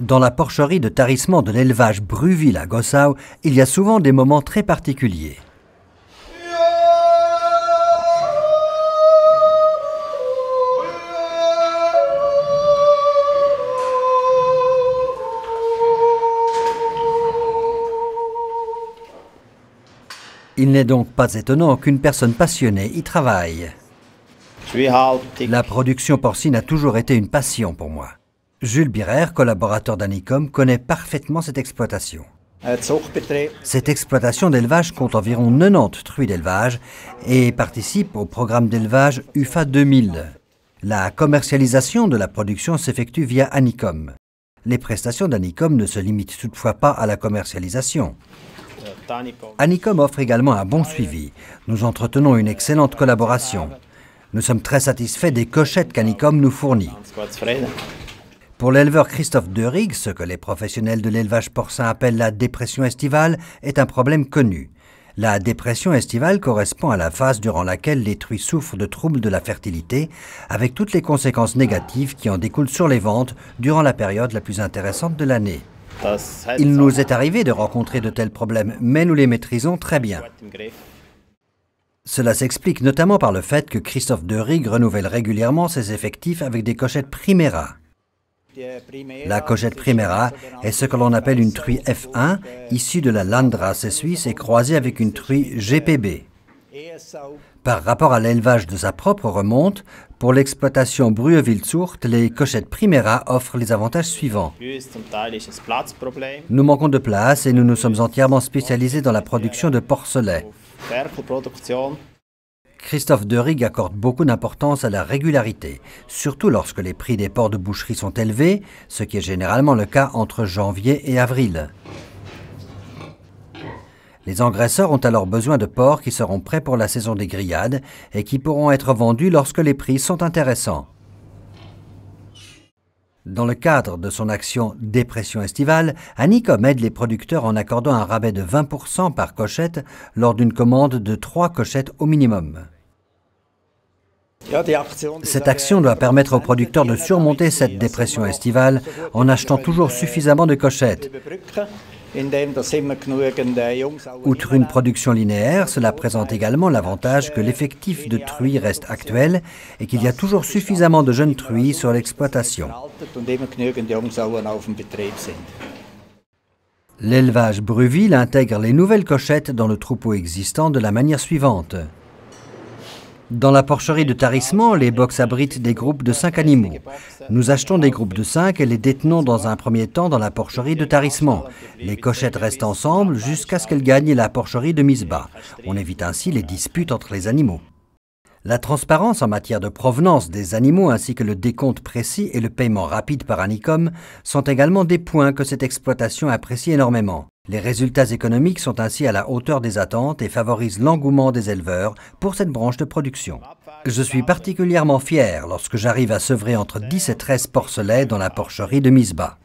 Dans la porcherie de tarissement de l'élevage Bruville à Gossau, il y a souvent des moments très particuliers. Il n'est donc pas étonnant qu'une personne passionnée y travaille. La production porcine a toujours été une passion pour moi. Jules Birer, collaborateur d'Anicom, connaît parfaitement cette exploitation. Cette exploitation d'élevage compte environ 90 truies d'élevage et participe au programme d'élevage UFA 2000. La commercialisation de la production s'effectue via Anicom. Les prestations d'Anicom ne se limitent toutefois pas à la commercialisation. Anicom offre également un bon suivi. Nous entretenons une excellente collaboration. Nous sommes très satisfaits des cochettes qu'Anicom nous fournit. Pour l'éleveur Christophe Deurig, ce que les professionnels de l'élevage porcin appellent la dépression estivale est un problème connu. La dépression estivale correspond à la phase durant laquelle les truies souffrent de troubles de la fertilité, avec toutes les conséquences négatives qui en découlent sur les ventes durant la période la plus intéressante de l'année. Il nous est arrivé de rencontrer de tels problèmes, mais nous les maîtrisons très bien. Cela s'explique notamment par le fait que Christophe Deurig renouvelle régulièrement ses effectifs avec des cochettes Primera. La cochette Primera est ce que l'on appelle une truie F1, issue de la Landrace suisse et croisée avec une truie GPB. Par rapport à l'élevage de sa propre remonte, pour l'exploitation Brüewildzucht, les cochettes Primera offrent les avantages suivants. Nous manquons de place et nous nous sommes entièrement spécialisés dans la production de porcelets. Christophe Deurig accorde beaucoup d'importance à la régularité, surtout lorsque les prix des porcs de boucherie sont élevés, ce qui est généralement le cas entre janvier et avril. Les engraisseurs ont alors besoin de porcs qui seront prêts pour la saison des grillades et qui pourront être vendus lorsque les prix sont intéressants. Dans le cadre de son action dépression estivale, Anicom aide les producteurs en accordant un rabais de 20% par cochette lors d'une commande de 3 cochettes au minimum. Cette action doit permettre aux producteurs de surmonter cette dépression estivale en achetant toujours suffisamment de cochettes. Outre une production linéaire, cela présente également l'avantage que l'effectif de truies reste actuel et qu'il y a toujours suffisamment de jeunes truies sur l'exploitation. L'élevage Bruville intègre les nouvelles cochettes dans le troupeau existant de la manière suivante. Dans la porcherie de tarissement, les box abritent des groupes de 5 animaux. Nous achetons des groupes de 5 et les détenons dans un premier temps dans la porcherie de tarissement. Les cochettes restent ensemble jusqu'à ce qu'elles gagnent la porcherie de mise bas. On évite ainsi les disputes entre les animaux. La transparence en matière de provenance des animaux ainsi que le décompte précis et le paiement rapide par Anicom sont également des points que cette exploitation apprécie énormément. Les résultats économiques sont ainsi à la hauteur des attentes et favorisent l'engouement des éleveurs pour cette branche de production. Je suis particulièrement fier lorsque j'arrive à sevrer entre 10 et 13 porcelets dans la porcherie de mise bas.